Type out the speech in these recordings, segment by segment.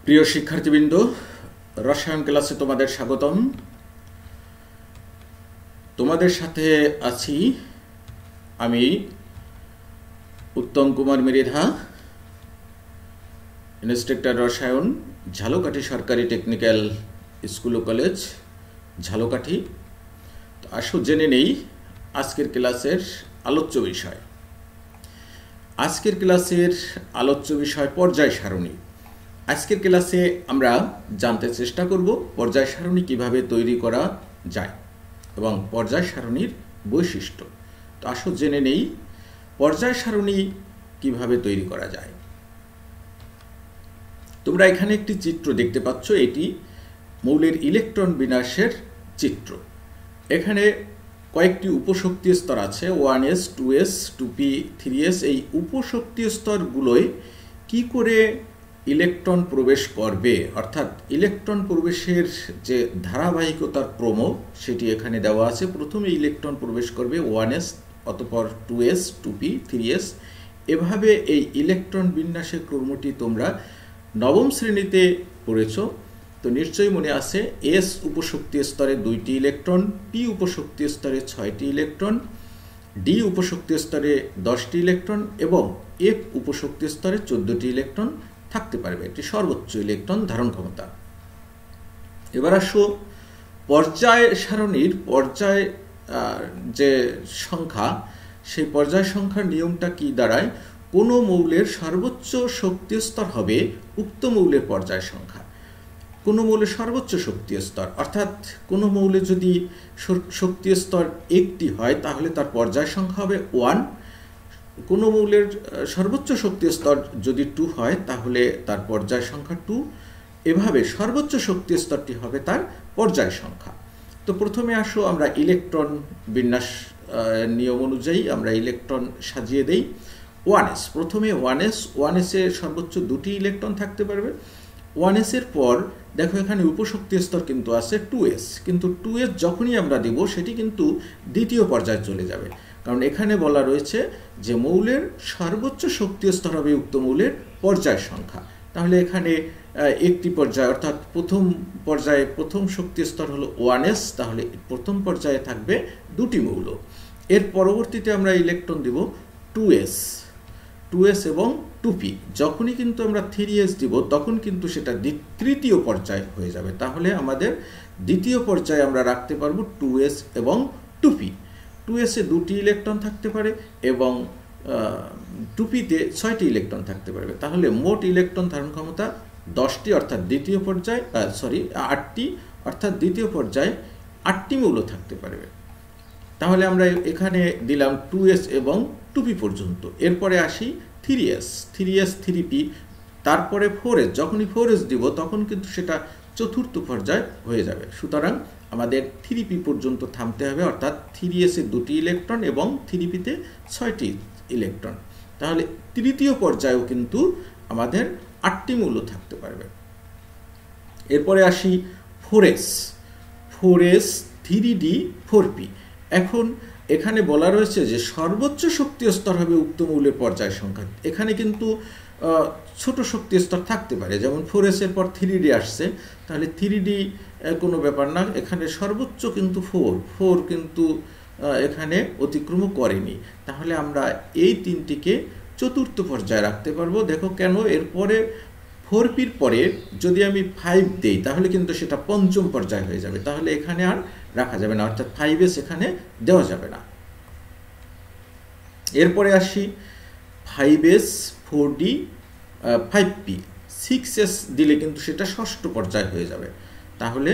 প্রিয় শিক্ষার্থীবৃন্দ, রসায়ন ক্লাসে তোমাদের স্বাগতম। তোমাদের সাথে আছি আমি উত্তম কুমার মৃধা, ইন্সট্রাক্টর রসায়ন, ঝালকাঠি সরকারি টেকনিক্যাল স্কুল ও কলেজ, ঝালকাঠি। তো আসো জেনে নেই আজকের ক্লাসের আলোচ্য বিষয়। আজকের ক্লাসের আলোচ্য বিষয় পর্যায় সারণী। আজকের ক্লাসে আমরা জানতে চেষ্টা করব পর্যায় সারণী কিভাবে তৈরি করা যায় এবং পর্যায় সারণীর বৈশিষ্ট্য। তো আসো জেনে নেই পর্যায় সারণী কিভাবে তৈরি করা যায়। তোমরা এখানে একটি চিত্র দেখতে পাচ্ছ, এটি মৌলের ইলেকট্রন বিন্যাসের চিত্র। এখানে কয়েকটি উপশক্তি স্তর আছে, 1s, 2s, 2p, 3s। এই উপশক্তি স্তরগুলোয় কি করে ইলেকট্রন প্রবেশ করবে, অর্থাৎ ইলেকট্রন প্রবেশের যে ধারাবাহিকতার ক্রম সেটি এখানে দেওয়া আছে। প্রথমে ইলেকট্রন প্রবেশ করবে 1s, অতঃপর 2s, 2p, 3s। এভাবে এই ইলেকট্রন বিন্যাসের ক্রমটি তোমরা নবম শ্রেণীতে পড়েছ। তো নিশ্চয়ই মনে আছে, এস উপশক্তি স্তরে 2টি ইলেকট্রন, পি উপশক্তি স্তরে 6টি ইলেকট্রন, ডি উপশক্তি স্তরে 10টি ইলেকট্রন এবং এফ উপশক্তি স্তরে 14টি ইলেকট্রন থাকতে পারবে। এটি সর্বোচ্চ ইলেকট্রন ধারণ ক্ষমতা। এবার আসো পর্যায় সারণীর পর্যায় যে সংখ্যা, সেই পর্যায় সংখ্যার নিয়মটা কি দাঁড়ায়? কোনো মৌলের সর্বোচ্চ শক্তি স্তর হবে উক্ত মৌলের পর্যায় সংখ্যা। কোনো মৌলের সর্বোচ্চ শক্তি স্তর, অর্থাৎ কোনো মৌলে যদি শক্তি স্তর 1টি হয় তাহলে তার পর্যায় সংখ্যা হবে 1। কোনো মৌলের সর্বোচ্চ শক্তি স্তর যদি 2 হয় তাহলে তার পর্যায় সংখ্যা 2। এভাবে সর্বোচ্চ শক্তি স্তরটি হবে তার পর্যায় সংখ্যা। তো প্রথমে আসো আমরা ইলেকট্রন বিন্যাস নিয়ম অনুযায়ী আমরা ইলেকট্রন সাজিয়ে দেই। 1s, প্রথমে 1s এ সর্বোচ্চ 2টি ইলেকট্রন থাকতে পারবে। 1s এর পর দেখো এখানে উপশক্তি স্তর কিন্তু আছে 2s, কিন্তু 2s যখনই আমরা দিব সেটি কিন্তু দ্বিতীয় পর্যায়ে চলে যাবে, কারণ এখানে বলা রয়েছে যে মৌলের সর্বোচ্চ শক্তি স্তর হবে উক্ত মৌলের পর্যায় সংখ্যা। তাহলে এখানে একটি পর্যায়, অর্থাৎ প্রথম পর্যায়ে প্রথম শক্তি স্তর হলো 1s, তাহলে প্রথম পর্যায়ে থাকবে 2টি মৌল। এর পরবর্তীতে আমরা ইলেকট্রন দিব 2s এবং 2p। যখনই কিন্তু আমরা 3s দিব তখন কিন্তু সেটা তৃতীয় পর্যায় হয়ে যাবে। তাহলে আমাদের দ্বিতীয় পর্যায়ে আমরা রাখতে পারবো 2s এবং 2p। 2s এ 2টি ইলেকট্রন থাকতে পারে এবং 2p-তে 6টি ইলেকট্রন থাকতে পারবে। তাহলে মোট ইলেকট্রন ধারণ ক্ষমতা 10টি, অর্থাৎ দ্বিতীয় পর্যায়ে 8টি, অর্থাৎ দ্বিতীয় পর্যায়ে 8টি মৌল থাকতে পারবে। তাহলে আমরা এখানে দিলাম 2s এবং 2p পর্যন্ত। এরপরে আসি 3s, 3p, তারপরে 4s। যখনই 4s দিব তখন কিন্তু সেটা চতুর্থ পর্যায় হয়ে যাবে। সুতরাং আমাদের 3p পর্যন্ত থামতে হবে, অর্থাৎ 3s এ 2টি ইলেকট্রন এবং 3p-তে 6টি ইলেকট্রন। তাহলে তৃতীয় পর্যায়েও কিন্তু আমাদের 8টি মৌল থাকতে পারবে। এরপরে আসি 4s, 3d, 4p। এখন এখানে বলা রয়েছে যে সর্বোচ্চ শক্তি স্তর হবে উক্ত মৌলের পর্যায় সংখ্যা। এখানে কিন্তু ছোট শক্তি স্তর থাকতে পারে, যেমন 4s এর পর 3d আসছে, তাহলে 3d কোনো ব্যাপার না। এখানে সর্বোচ্চ কিন্তু 4 কিন্তু এখানে অতিক্রম করেনি। তাহলে আমরা এই তিনটিকে চতুর্থ পর্যায়ে রাখতে পারবো। দেখো কেন, এরপরে 4p-র পরে যদি আমি 5 দেই তাহলে কিন্তু সেটা পঞ্চম পর্যায় হয়ে যাবে। তাহলে এখানে আর রাখা যাবে না, অর্থাৎ 5s এখানে দেওয়া যাবে না। এরপরে আসি 5s, 4d, 5p, 6s দিলে কিন্তু সেটা ষষ্ঠ পর্যায় হয়ে যাবে। তাহলে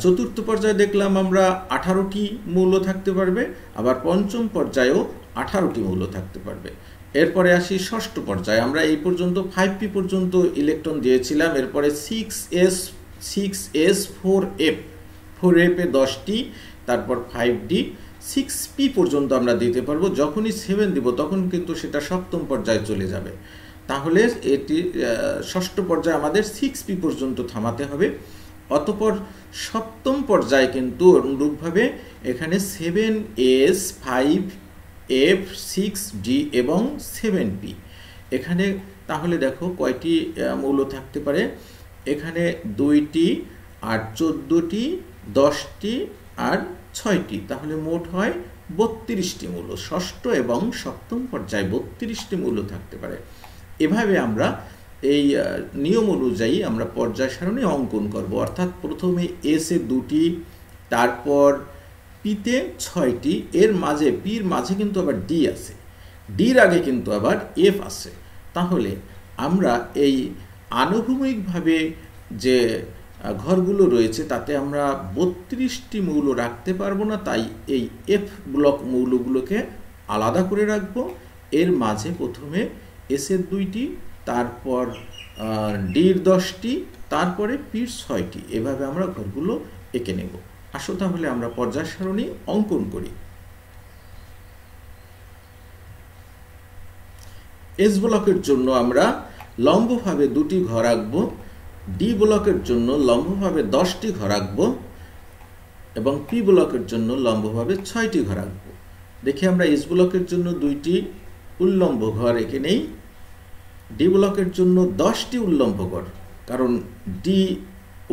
চতুর্থ পর্যায়ে দেখলাম আমরা 18টি মৌল থাকতে পারবে, আবার পঞ্চম পর্যায়েও 18টি মৌল থাকতে পারবে। এরপরে আসি ষষ্ঠ পর্যায়ে। আমরা এই পর্যন্ত 5p পর্যন্ত ইলেকট্রন দিয়েছিলাম। এরপরে 6s, 4f, 4f-এ 10টি, তারপর 5d, 6p পর্যন্ত আমরা দিতে পারবো। যখনই 7 দিব তখন কিন্তু সেটা সপ্তম পর্যায়ে চলে যাবে। তাহলে এটি ষষ্ঠ পর্যায়ে আমাদের 6p পর্যন্ত থামাতে হবে। অতঃপর সপ্তম পর্যায়ে কিন্তু অনুরূপভাবে এখানে 7s, 5f, 6d এবং 7p। এখানে তাহলে দেখো কয়টি মৌল থাকতে পারে? এখানে 2টি আর 14টি 10টি আর 6টি, তাহলে মোট হয় 32টি মৌল। ষষ্ঠ এবং সপ্তম পর্যায়ে 32টি মৌল থাকতে পারে। এভাবে আমরা এই নিয়ম অনুযায়ী আমরা পর্যায় সারণী অঙ্কন করব, অর্থাৎ প্রথমে এসে 2টি, তারপর পিতে 6টি, এর মাঝে পির মাঝে কিন্তু আবার ডি আছে, ডির আগে কিন্তু আবার এফ আছে। তাহলে আমরা এই আনুভূমিকভাবে যে ঘরগুলো রয়েছে তাতে আমরা 32টি মৌল রাখতে পারবো না, তাই এই এফ ব্লক মৌলগুলোকে আলাদা করে রাখবো। এর মাঝে প্রথমে এসের 2টি, তারপর ডির 10টি, তারপরে পির 6টি, এভাবে আমরা ঘরগুলো এঁকে নেব। আসো তাহলে আমরা পর্যায় সারণী অঙ্কন করি। এস ব্লকের জন্য আমরা লম্বভাবে 2টি ঘর আঁকবো, ডি ব্লকের জন্য লম্বভাবে 10টি ঘর আঁকবো এবং পি ব্লকের জন্য লম্বভাবে 6টি ঘর আঁকবো। দেখি আমরা এস ব্লকের জন্য 2টি উল্লম্ব ঘর এঁকে নেই, ডি ব্লকের জন্য 10টি উল্লম্ব ঘর, কারণ ডি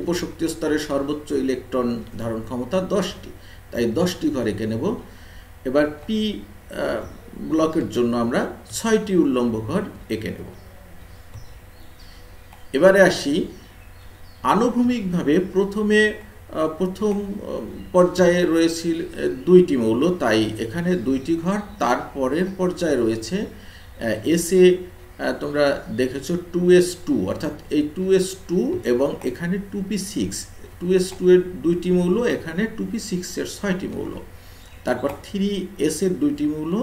উপশক্তি স্তরের সর্বোচ্চ ইলেকট্রন ধারণ ক্ষমতা 10টি, তাই 10টি ঘর এঁকে নেব। এবার পি ব্লকের জন্য আমরা 6টি উল্লম্ব ঘর এঁকে নেব। এবারে আসি আনুভূমিকভাবে প্রথম পর্যায়ে রয়েছে 2টি মৌল, তাই এখানে 2টি ঘর। তারপরের পর্যায়ে রয়েছে এসে তোমরা দেখেছো 2s2, অর্থাৎ এই 2s2 এবং এখানে 2p6, 2s2 এর 2টি মৌল, এখানে 2p6 এর 6টি মৌল। তারপর 3s এর 2টি মৌল,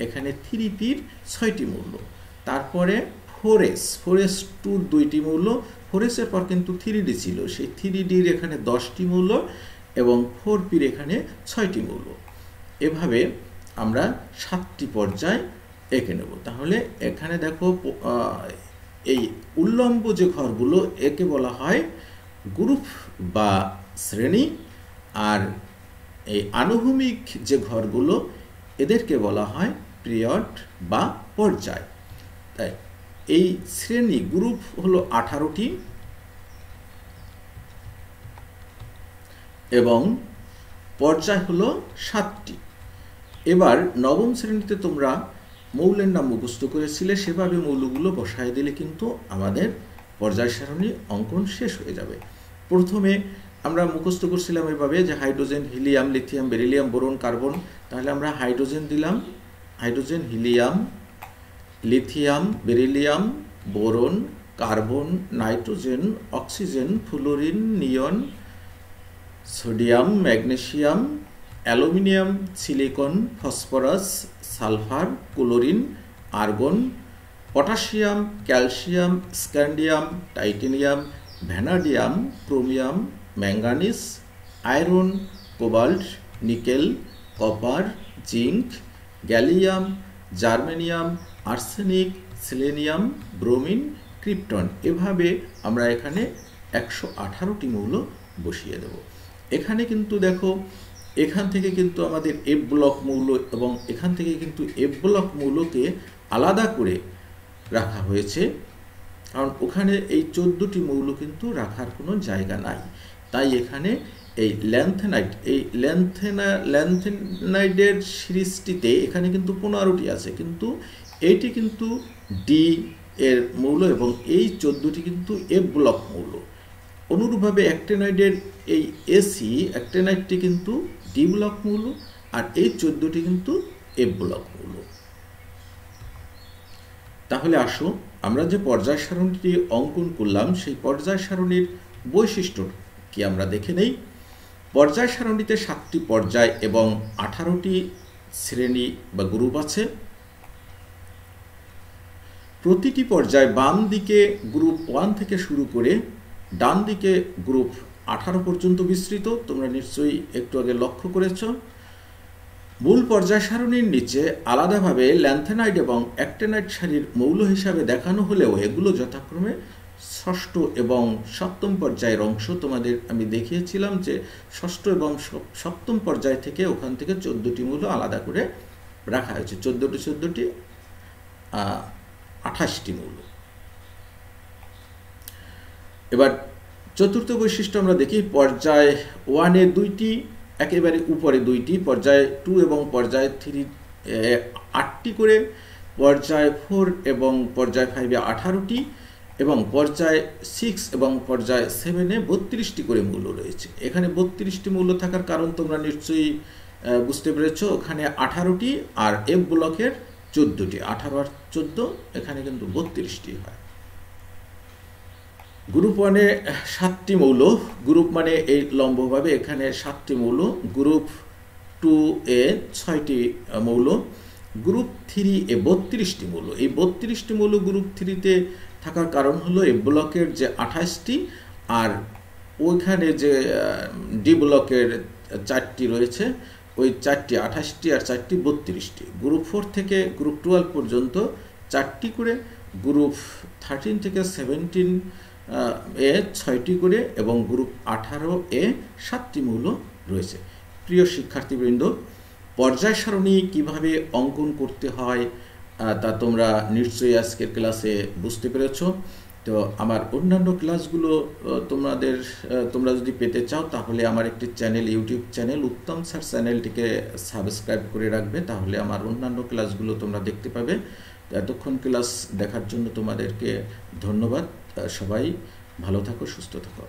এখানে 3p-র 6টি মৌল। তারপরে 4s2 2টি মৌল, 4s এর পর কিন্তু 3d ছিল, সেই 3d-র এখানে 10টি মৌল এবং 4p-র এখানে 6টি মৌল। এভাবে আমরা 7টি পর্যায় এঁকে নেব। তাহলে এখানে দেখো এই উল্লম্ব যে ঘরগুলো একে বলা হয় গ্রুপ বা শ্রেণী, আর এই আনুভূমিক যে ঘরগুলো এদেরকে বলা হয় পিরিয়ড বা পর্যায়। তাই এই শ্রেণী গ্রুপ হলো 18টি এবং পর্যায় হলো 7টি। এবার নবম শ্রেণীতে তোমরা মৌলের নাম মুখস্থ করেছিলে, সেভাবে মৌলগুলো বসায় দিলে কিন্তু আমাদের পর্যায় সারণী অঙ্কন শেষ হয়ে যাবে। প্রথমে আমরা মুখস্থ করছিলাম এভাবে যে hydrogen, helium, lithium, beryllium, boron, carbon. তাহলে আমরা হাইড্রোজেন দিলাম, hydrogen, helium, lithium, beryllium, boron, carbon, nitrogen, oxygen, fluorine, neon, sodium, magnesium, aluminium, silicon, phosphorus, sulphur, chlorine, argon, potassium, calcium, scandium, titanium, vanadium, chromium, manganese, iron, cobalt, nickel, copper, zinc, gallium, germanium, arsenic, selenium, bromine, krypton. এভাবে আমরা এখানে 118টি মৌল বসিয়ে দেব। এখানে কিন্তু দেখো এখান থেকে কিন্তু আমাদের এফ ব্লক মৌল এবং এখান থেকে কিন্তু এফ ব্লক মৌলকে আলাদা করে রাখা হয়েছে, কারণ ওখানে এই 14টি মৌল কিন্তু রাখার কোনো জায়গা নাই। তাই এখানে এই ল্যান্থেনাইডের সিরিজটিতে এখানে কিন্তু 15টি আছে, কিন্তু এইটি কিন্তু ডি এর মৌল এবং এই 14টি কিন্তু এফ ব্লক মৌল। অনুরূপভাবে অ্যাক্টিনাইডের এই এসি অ্যাক্টিনাইডটি কিন্তু ডি ব্লক মৌল, আর এই 14টি কিন্তু এফ ব্লক মৌল। তাহলে আসো আমরা যে পর্যায় সারণীটি অঙ্কন করলাম সেই পর্যায় সারণীর বৈশিষ্ট্য কি আমরা দেখে নেই। পর্যায় সারণীতে 7টি পর্যায় এবং 18টি শ্রেণী বা গ্রুপ আছে। প্রতিটি পর্যায় বাম দিকে গ্রুপ 1 থেকে শুরু করে ডান দিকে গ্রুপ 18 পর্যন্ত বিস্তৃত, তোমরা নিশ্চয়ই একটু আগে লক্ষ্য করেছ। মূল পর্যায় সারণীর নিচে আলাদাভাবে ল্যান্থেনাইড এবং অ্যাক্টিনাইড সারির মৌল হিসাবে দেখানো হলেও এগুলো যথাক্রমে ষষ্ঠ এবং সপ্তম পর্যায়ের অংশ। তোমাদের আমি দেখিয়েছিলাম যে ষষ্ঠ এবং সপ্তম পর্যায় থেকে ওখান থেকে 14টি মৌল আলাদা করে রাখা হয়েছে, 14টি 28টি মৌল। এবার চতুর্থ বৈশিষ্ট্য আমরা দেখি পর্যায় 1-এ 2টি, একেবারে উপরে 2টি, পর্যায় 2 এবং পর্যায় 3 8টি করে, পর্যায় 4 এবং পর্যায় 5-এ 18টি, এবং পর্যায় 6 এবং পর্যায় 7-এ 32টি করে মৌল রয়েছে। এখানে 32টি মৌল থাকার কারণ তোমরা নিশ্চয়ই বুঝতে পেরেছো। ওখানে 18টি আর এফ ব্লকের 14টি, 18 আর 14 এখানে কিন্তু 32টি হয়। গ্রুপ 1-এ 7টি মৌল, গ্রুপ মানে এই লম্বভাবে এখানে 7টি মৌল, গ্রুপ 2-এ 6টি মৌল, গ্রুপ 3-এ 32টি মৌল। এই 32টি মৌল গ্রুপ 3-তে থাকার কারণ হলো এই ব্লকের যে 28টি আর ওইখানে যে ডি ব্লকের 4টি রয়েছে, ওই 4টি 28টি আর 4টি 32টি। গ্রুপ 4 থেকে গ্রুপ 12 পর্যন্ত 4টি করে, গ্রুপ 13 থেকে 17-এ 6টি করে, এবং গ্রুপ 18-এ 7টি মৌল রয়েছে। প্রিয় শিক্ষার্থীবৃন্দ, পর্যায় সারণী কিভাবে অঙ্কন করতে হয় তা তোমরা নিশ্চয়ই আজকের ক্লাসে বুঝতে পেরেছো। তো আমার অন্যান্য ক্লাসগুলো তোমরা যদি পেতে চাও তাহলে আমার একটি চ্যানেল, ইউটিউব চ্যানেল উত্তম স্যার চ্যানেলটিকে সাবস্ক্রাইব করে রাখবে, তাহলে আমার অন্যান্য ক্লাসগুলো তোমরা দেখতে পাবে। এতক্ষণ ক্লাস দেখার জন্য তোমাদেরকে ধন্যবাদ। সবাই ভালো থাকো, সুস্থ থাকো।